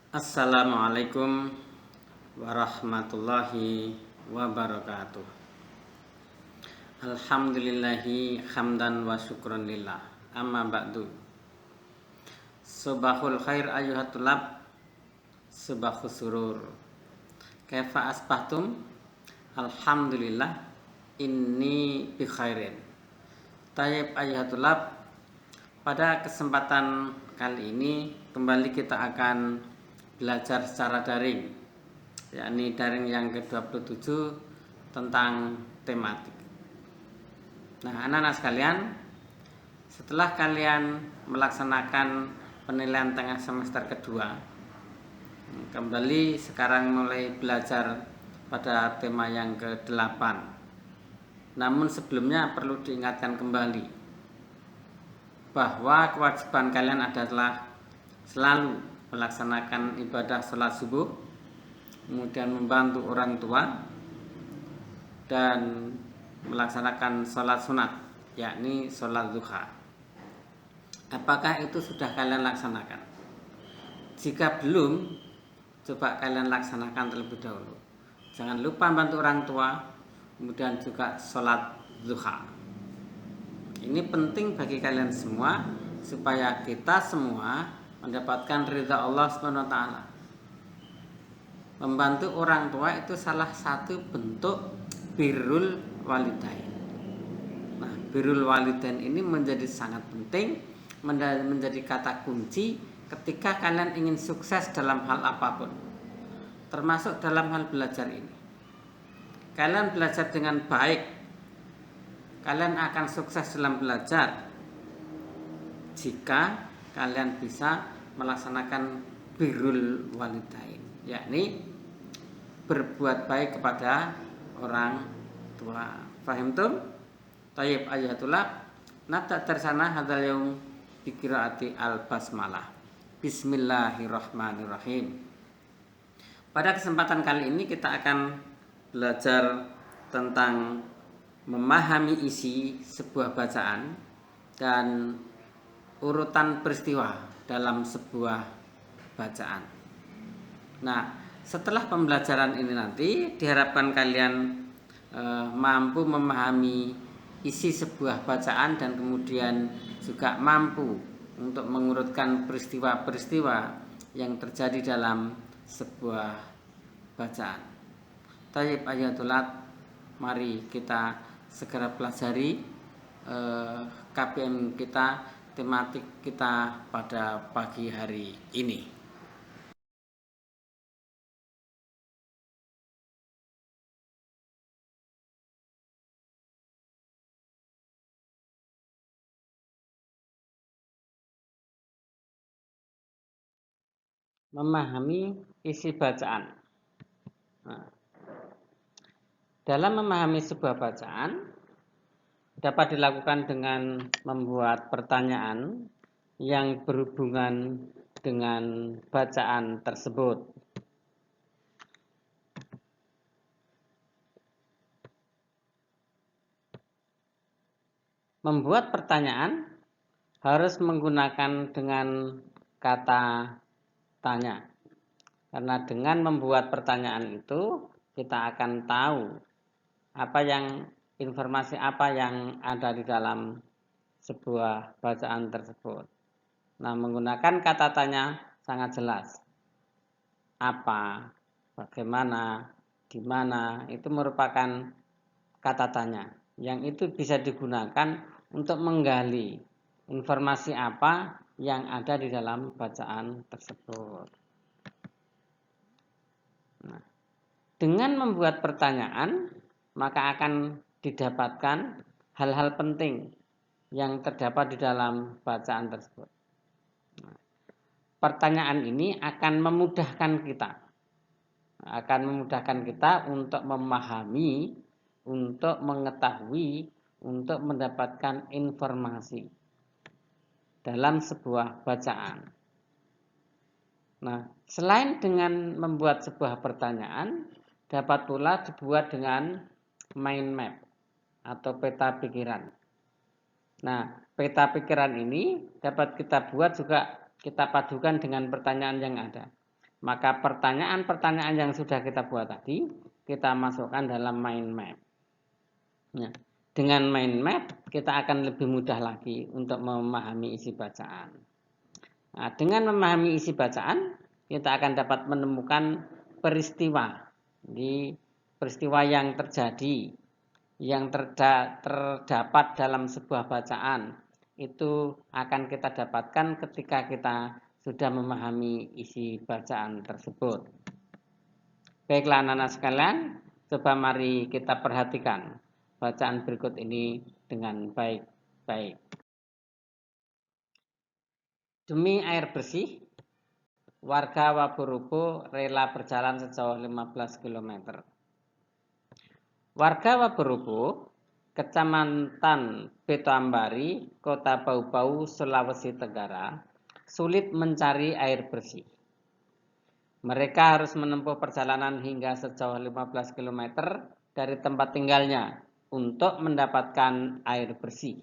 Assalamualaikum warahmatullahi wabarakatuh. Alhamdulillahi hamdan wa syukran lillah. Amma ba'du. Subahul khair ayuhat tulab. Subahus surur. Kaifa asbahtum? Alhamdulillah inni bi khairin. Tayyib ayuhat tulab. Pada kesempatan kali ini kembali kita akan belajar secara daring, yakni daring yang ke-27 tentang tematik. Nah, anak-anak sekalian, setelah kalian melaksanakan penilaian tengah semester kedua, kembali sekarang mulai belajar pada tema yang ke-8. Namun sebelumnya perlu diingatkan kembali bahwa kewajiban kalian adalah selalu melaksanakan ibadah sholat subuh, kemudian membantu orang tua, dan melaksanakan sholat sunat, yakni sholat duha. Apakah itu sudah kalian laksanakan? Jika belum, coba kalian laksanakan terlebih dahulu. Jangan lupa bantu orang tua, kemudian juga sholat duha. Ini penting bagi kalian semua supaya kita semua mendapatkan ridha Allah SWT. Membantu orang tua itu salah satu bentuk birrul walidain. Nah, birrul walidain ini menjadi sangat penting, menjadi kata kunci ketika kalian ingin sukses dalam hal apapun, termasuk dalam hal belajar ini. Kalian belajar dengan baik, kalian akan sukses dalam belajar jika kalian bisa melaksanakan birrul walidain, yakni berbuat baik kepada orang tua. Fahim tuh? Tayyib ayatullah. Nabda tersana hadal yaum biqiraati al-basmalah. Bismillahirrahmanirrahim. Pada kesempatan kali ini kita akan belajar tentang memahami isi sebuah bacaan dan urutan peristiwa dalam sebuah bacaan. Nah, setelah pembelajaran ini nanti diharapkan kalian mampu memahami isi sebuah bacaan dan kemudian juga mampu untuk mengurutkan peristiwa-peristiwa yang terjadi dalam sebuah bacaan. Tayyib ayatullah, mari kita segera pelajari KPM kita, tematik kita pada pagi hari ini. Memahami isi bacaan. Nah, dalam memahami sebuah bacaan dapat dilakukan dengan membuat pertanyaan yang berhubungan dengan bacaan tersebut. Membuat pertanyaan harus menggunakan dengan kata tanya. Karena dengan membuat pertanyaan itu kita akan tahu informasi apa yang ada di dalam sebuah bacaan tersebut. Nah, menggunakan kata tanya sangat jelas. Apa, bagaimana, di mana, itu merupakan kata tanya yang itu bisa digunakan untuk menggali informasi apa yang ada di dalam bacaan tersebut. Nah, dengan membuat pertanyaan, maka akan didapatkan hal-hal penting yang terdapat di dalam bacaan tersebut. Nah, pertanyaan ini akan memudahkan kita untuk memahami, untuk mengetahui, untuk mendapatkan informasi dalam sebuah bacaan. Nah, selain dengan membuat sebuah pertanyaan, dapat pula dibuat dengan mind map atau peta pikiran. Nah, peta pikiran ini dapat kita buat juga kita padukan dengan pertanyaan yang ada. Maka pertanyaan-pertanyaan yang sudah kita buat tadi kita masukkan dalam mind map. Nah, dengan mind map kita akan lebih mudah lagi untuk memahami isi bacaan. Nah, dengan memahami isi bacaan kita akan dapat menemukan peristiwa. Jadi peristiwa yang terjadi, yang terdapat dalam sebuah bacaan itu akan kita dapatkan ketika kita sudah memahami isi bacaan tersebut. Baiklah anak-anak sekalian, coba mari kita perhatikan bacaan berikut ini dengan baik-baik. Demi air bersih, warga Waburubo rela berjalan sejauh 15 km. Warga Waburubo, Kecamatan Betoambari, Kota Bau-Bau, Sulawesi Tenggara, sulit mencari air bersih. Mereka harus menempuh perjalanan hingga sejauh 15 km dari tempat tinggalnya untuk mendapatkan air bersih.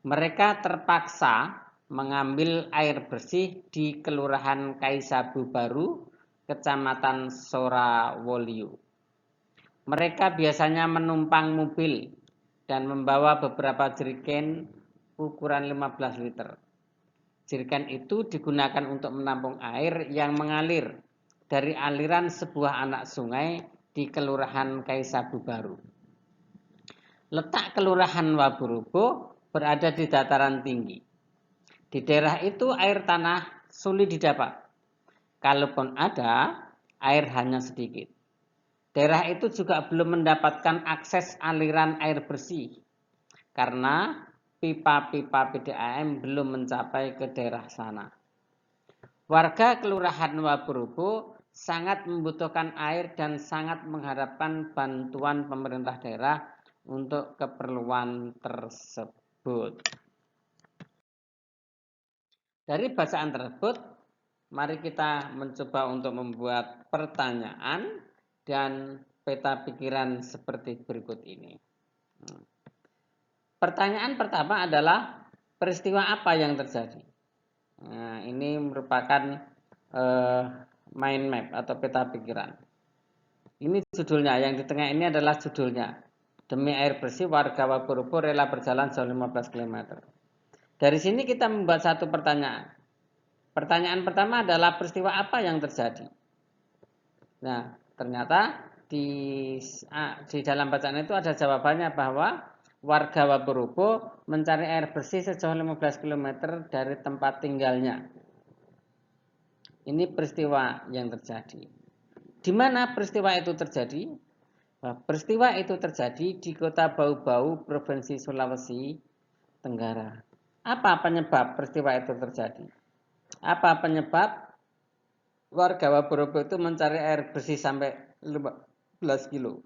Mereka terpaksa mengambil air bersih di Kelurahan Kaisabu Baru, Kecamatan Sorawolio. Mereka biasanya menumpang mobil dan membawa beberapa jerigen ukuran 15 liter. Jerigen itu digunakan untuk menampung air yang mengalir dari aliran sebuah anak sungai di Kelurahan Kaisabu Baru. Letak Kelurahan Waburubo berada di dataran tinggi. Di daerah itu air tanah sulit didapat. Kalaupun ada, air hanya sedikit. Daerah itu juga belum mendapatkan akses aliran air bersih karena pipa-pipa PDAM belum mencapai ke daerah sana. Warga Kelurahan Waburubo sangat membutuhkan air dan sangat mengharapkan bantuan pemerintah daerah untuk keperluan tersebut. Dari bacaan tersebut, mari kita mencoba untuk membuat pertanyaan dan peta pikiran seperti berikut ini. Pertanyaan pertama adalah peristiwa apa yang terjadi? Nah, ini merupakan mind map atau peta pikiran. Ini judulnya, yang di tengah ini adalah judulnya. Demi air bersih, warga Waburubo rela berjalan sejauh 15 km. Dari sini kita membuat satu pertanyaan. Pertanyaan pertama adalah peristiwa apa yang terjadi? Nah, ternyata di dalam bacaan itu ada jawabannya bahwa warga Waburubo mencari air bersih sejauh 15 km dari tempat tinggalnya. Ini peristiwa yang terjadi. Di mana peristiwa itu terjadi? Peristiwa itu terjadi di Kota Bau-Bau, Provinsi Sulawesi Tenggara. Apa penyebab peristiwa itu terjadi? Apa penyebab warga Waburubo itu mencari air bersih sampai 15 kilo?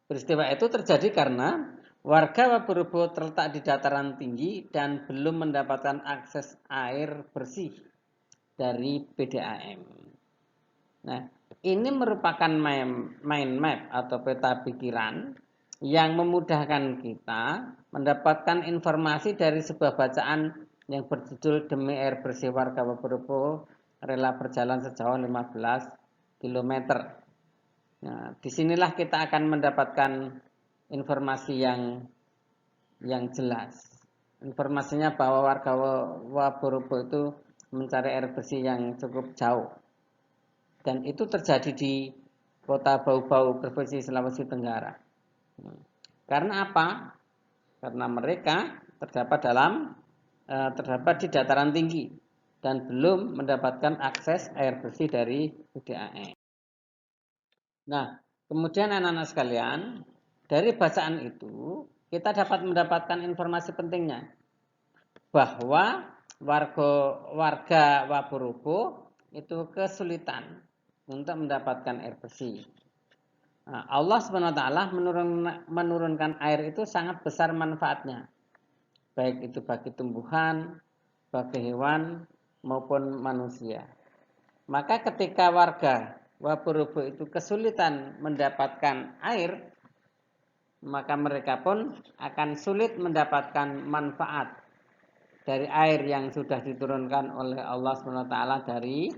Peristiwa itu terjadi karena warga Waburubo terletak di dataran tinggi dan belum mendapatkan akses air bersih dari PDAM. Nah, ini merupakan mind map atau peta pikiran yang memudahkan kita mendapatkan informasi dari sebuah bacaan yang berjudul Demi Air Bersih Warga Waburubo Rela Berjalan Sejauh 15 km. Nah, disinilah kita akan mendapatkan informasi yang jelas. Informasinya bahwa warga Waburubo itu mencari air bersih yang cukup jauh. Dan itu terjadi di Kota Bau-Bau, Provinsi Sulawesi Tenggara. Karena apa? Karena mereka terdapat di dataran tinggi dan belum mendapatkan akses air bersih dari PDAM. Nah, kemudian anak-anak sekalian, dari bacaan itu kita dapat mendapatkan informasi pentingnya bahwa warga Waburubo itu kesulitan untuk mendapatkan air bersih. Nah, Allah SWT menurunkan air itu sangat besar manfaatnya, baik itu bagi tumbuhan, bagi hewan maupun manusia. Maka ketika warga Waburubo itu kesulitan mendapatkan air, maka mereka pun akan sulit mendapatkan manfaat dari air yang sudah diturunkan oleh Allah SWT dari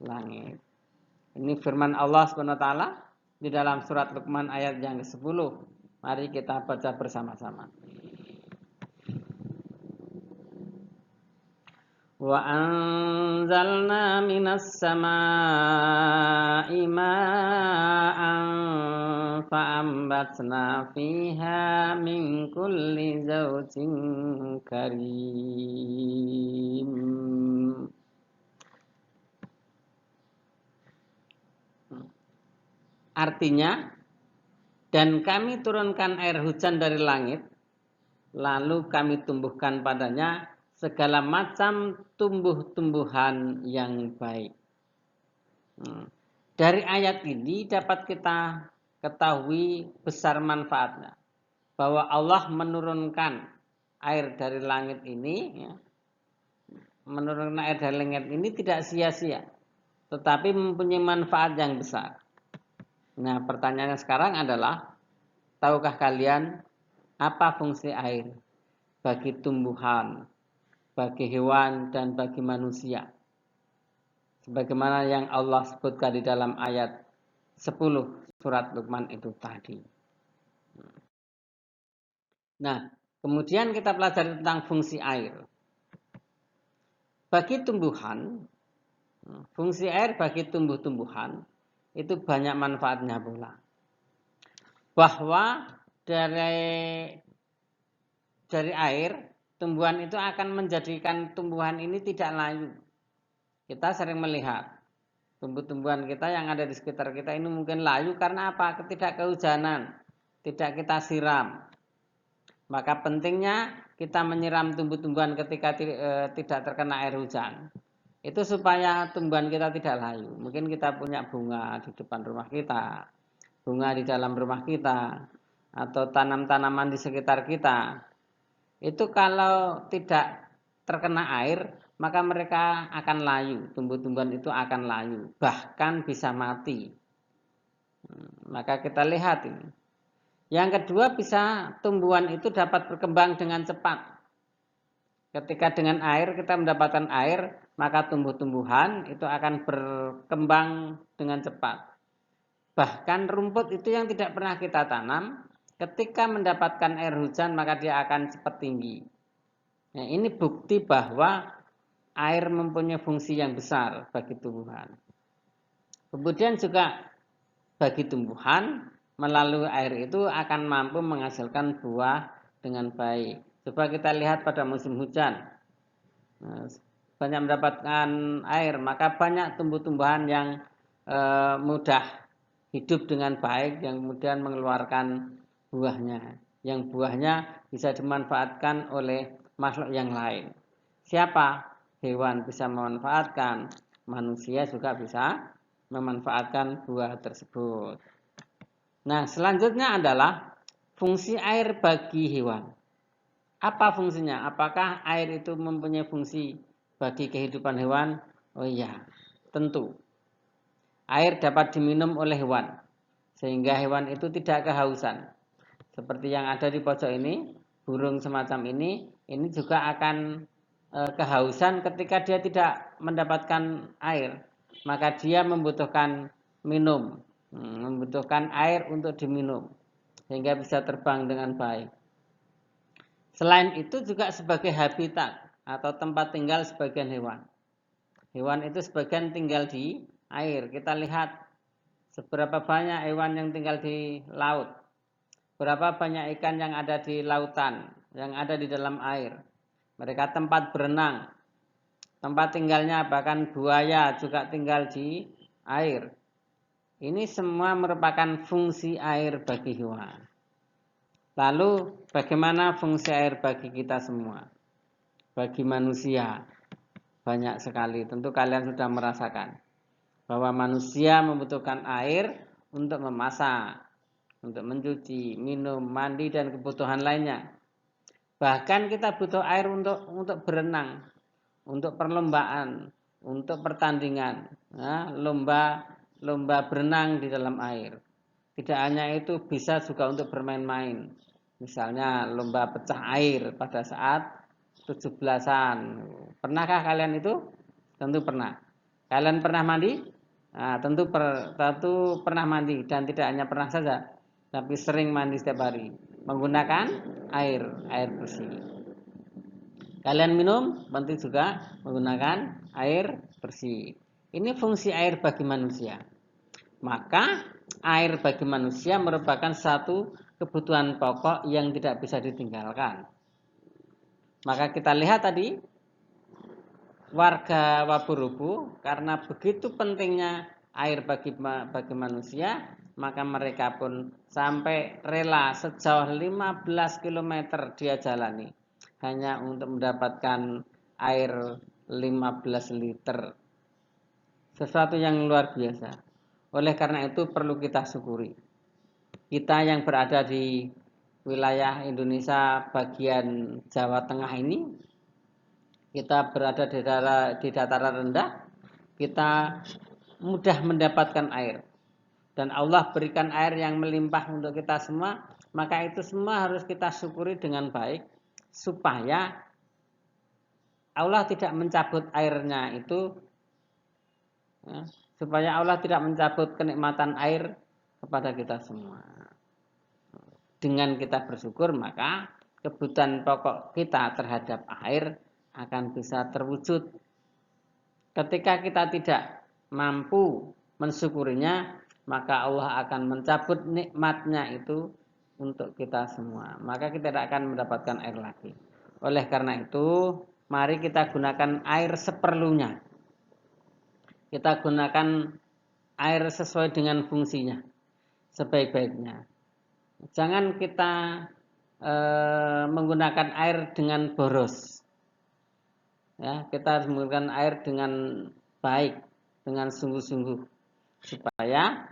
langit. Ini firman Allah Subhanahu wa taala di dalam surat Luqman ayat yang ke-10. Mari kita baca bersama-sama. Wa anzalna minas samaa'i ma'an fa'ambatna fiha min kulli zawjin karim. Artinya, dan kami turunkan air hujan dari langit, lalu kami tumbuhkan padanya segala macam tumbuh-tumbuhan yang baik. Dari ayat ini dapat kita ketahui besar manfaatnya, bahwa Allah menurunkan air dari langit ini, menurunkan air dari langit ini tidak sia-sia, tetapi mempunyai manfaat yang besar. Nah, pertanyaannya sekarang adalah, tahukah kalian apa fungsi air bagi tumbuhan, bagi hewan, dan bagi manusia? Sebagaimana yang Allah sebutkan di dalam ayat 10 surat Luqman itu tadi. Nah, kemudian kita pelajari tentang fungsi air. Bagi tumbuhan, fungsi air bagi tumbuh-tumbuhan itu banyak manfaatnya pula. Bahwa dari air, tumbuhan itu akan menjadikan tumbuhan ini tidak layu. Kita sering melihat tumbuh-tumbuhan kita yang ada di sekitar kita ini mungkin layu karena apa? Ketidakkehujanan, tidak kita siram. Maka pentingnya kita menyiram tumbuh-tumbuhan ketika tidak terkena air hujan. Itu supaya tumbuhan kita tidak layu. Mungkin kita punya bunga di depan rumah kita, bunga di dalam rumah kita, atau tanam-tanaman di sekitar kita. Itu kalau tidak terkena air, maka mereka akan layu. Tumbuh-tumbuhan itu akan layu, bahkan bisa mati. Maka kita lihat ini. Yang kedua, bisa tumbuhan itu dapat berkembang dengan cepat. Ketika dengan air kita mendapatkan air, maka tumbuh-tumbuhan itu akan berkembang dengan cepat. Bahkan rumput itu yang tidak pernah kita tanam, ketika mendapatkan air hujan maka dia akan cepat tinggi. Nah, ini bukti bahwa air mempunyai fungsi yang besar bagi tumbuhan. Kemudian juga bagi tumbuhan, melalui air itu akan mampu menghasilkan buah dengan baik. Coba kita lihat pada musim hujan, banyak mendapatkan air, maka banyak tumbuh-tumbuhan yang mudah hidup dengan baik, yang kemudian mengeluarkan buahnya, yang buahnya bisa dimanfaatkan oleh makhluk yang lain. Siapa? Hewan bisa memanfaatkan, manusia juga bisa memanfaatkan buah tersebut. Nah, selanjutnya adalah fungsi air bagi hewan. Apa fungsinya? Apakah air itu mempunyai fungsi bagi kehidupan hewan? Oh iya, tentu. Air dapat diminum oleh hewan, sehingga hewan itu tidak kehausan. Seperti yang ada di pojok ini, burung semacam ini juga akan kehausan ketika dia tidak mendapatkan air. Maka dia membutuhkan minum, membutuhkan air untuk diminum, sehingga bisa terbang dengan baik. Selain itu juga sebagai habitat atau tempat tinggal sebagian hewan. Hewan itu sebagian tinggal di air. Kita lihat seberapa banyak hewan yang tinggal di laut. Berapa banyak ikan yang ada di lautan, yang ada di dalam air. Mereka tempat berenang. Tempat tinggalnya bahkan buaya juga tinggal di air. Ini semua merupakan fungsi air bagi hewan. Lalu bagaimana fungsi air bagi kita semua? Bagi manusia banyak sekali. Tentu kalian sudah merasakan bahwa manusia membutuhkan air untuk memasak, untuk mencuci, minum, mandi, dan kebutuhan lainnya. Bahkan kita butuh air untuk berenang, untuk perlombaan, untuk pertandingan, lomba berenang di dalam air. Tidak hanya itu, bisa juga untuk bermain-main. Misalnya lomba pecah air pada saat 17-an. Pernahkah kalian itu? Tentu pernah. Kalian pernah mandi? Nah, tentu pernah mandi dan tidak hanya pernah saja, tapi sering mandi setiap hari menggunakan air bersih. Kalian minum penting juga menggunakan air bersih. Ini fungsi air bagi manusia. Maka air bagi manusia merupakan satu kebutuhan pokok yang tidak bisa ditinggalkan. Maka kita lihat tadi warga Waburubu karena begitu pentingnya air bagi manusia, maka mereka pun sampai rela sejauh 15 km dia jalani hanya untuk mendapatkan air 15 liter. Sesuatu yang luar biasa. Oleh karena itu perlu kita syukuri. Kita yang berada di wilayah Indonesia bagian Jawa Tengah ini, kita berada di dataran rendah, kita mudah mendapatkan air. Dan Allah berikan air yang melimpah untuk kita semua, maka itu semua harus kita syukuri dengan baik, supaya Allah tidak mencabut airnya itu, ya, supaya Allah tidak mencabut kenikmatan air kepada kita semua. Dengan kita bersyukur, maka kebutuhan pokok kita terhadap air akan bisa terwujud. Ketika kita tidak mampu mensyukurinya, maka Allah akan mencabut nikmatnya itu untuk kita semua. Maka kita tidak akan mendapatkan air lagi. Oleh karena itu, mari kita gunakan air seperlunya. Kita gunakan air sesuai dengan fungsinya, sebaik-baiknya. Jangan kita menggunakan air dengan boros. Ya, kita harus menggunakan air dengan baik, dengan sungguh-sungguh, supaya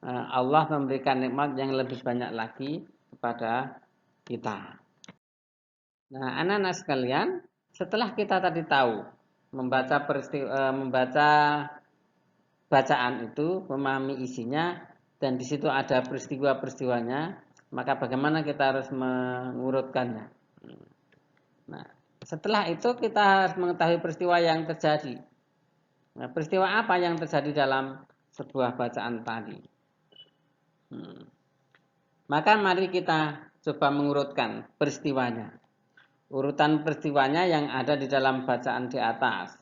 Allah memberikan nikmat yang lebih banyak lagi kepada kita. Nah, anak-anak sekalian, setelah kita tadi tahu membaca bacaan itu, memahami isinya, dan di situ ada peristiwa-peristiwanya, maka bagaimana kita harus mengurutkannya. Nah, setelah itu kita harus mengetahui peristiwa yang terjadi. Nah, peristiwa apa yang terjadi dalam sebuah bacaan tadi? Maka mari kita coba mengurutkan peristiwanya. Urutan peristiwanya yang ada di dalam bacaan di atas.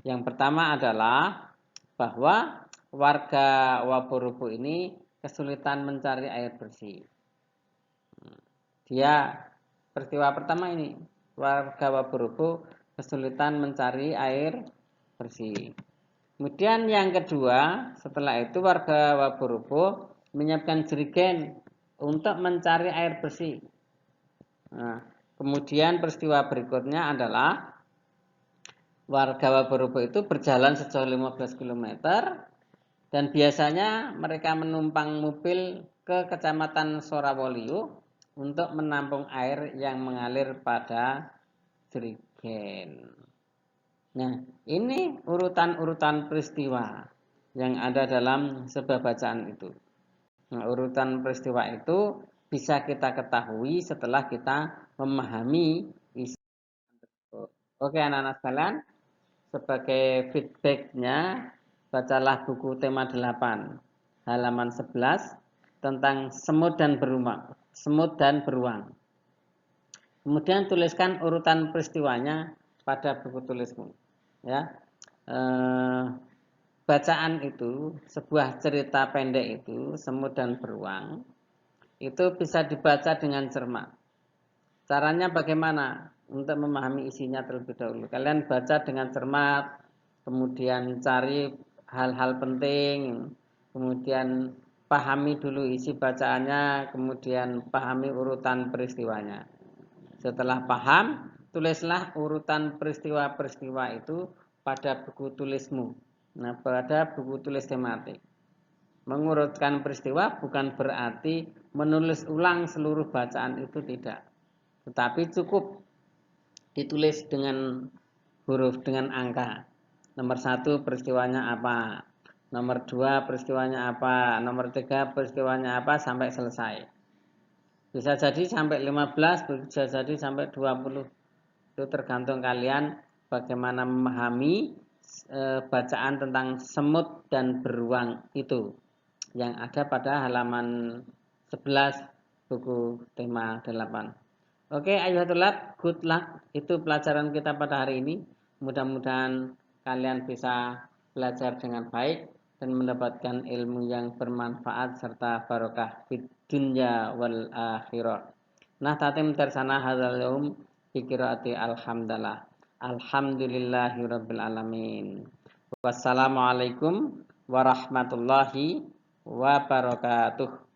Yang pertama adalah bahwa warga Waburubu ini kesulitan mencari air bersih. Peristiwa pertama ini, warga Waburubu kesulitan mencari air bersih. Kemudian yang kedua, setelah itu warga Waburubu menyiapkan jerigen untuk mencari air bersih. Nah, kemudian peristiwa berikutnya adalah warga Waburubu itu berjalan sejauh 15 km dan biasanya mereka menumpang mobil ke Kecamatan Sorawoliu untuk menampung air yang mengalir pada jerigen. Nah, ini urutan-urutan peristiwa yang ada dalam sebuah bacaan itu. Nah, urutan peristiwa itu bisa kita ketahui setelah kita memahami isi tersebut. Oke, anak-anak sekalian, sebagai feedbacknya, bacalah buku tema 8 halaman 11 tentang semut dan beruang. Kemudian tuliskan urutan peristiwanya pada buku tulismu. Ya, bacaan itu, sebuah cerita pendek itu, semut dan beruang, itu bisa dibaca dengan cermat. Caranya bagaimana? Untuk memahami isinya terlebih dahulu, kalian baca dengan cermat, kemudian cari hal-hal penting, kemudian pahami dulu isi bacaannya, kemudian pahami urutan peristiwanya. Setelah paham, tulislah urutan peristiwa-peristiwa itu pada buku tulismu. Nah, pada buku tulis tematik. Mengurutkan peristiwa bukan berarti menulis ulang seluruh bacaan itu, tidak. Tetapi cukup ditulis dengan huruf, dengan angka. Nomor 1 peristiwanya apa, nomor 2 peristiwanya apa, nomor 3 peristiwanya apa, sampai selesai. Bisa jadi sampai 15, bisa jadi sampai 20. Itu tergantung kalian bagaimana memahami bacaan tentang semut dan beruang itu yang ada pada halaman 11 buku tema 8. Oke, ayo tulab, good luck. Itu pelajaran kita pada hari ini. Mudah-mudahan kalian bisa belajar dengan baik dan mendapatkan ilmu yang bermanfaat serta barokah di dunya wal akhirah. Nah, tatim tersana hadzal yaum bi qiraati alhamdulillah. Alhamdulillahirabbil alamin. Wassalamualaikum warahmatullahi wabarakatuh.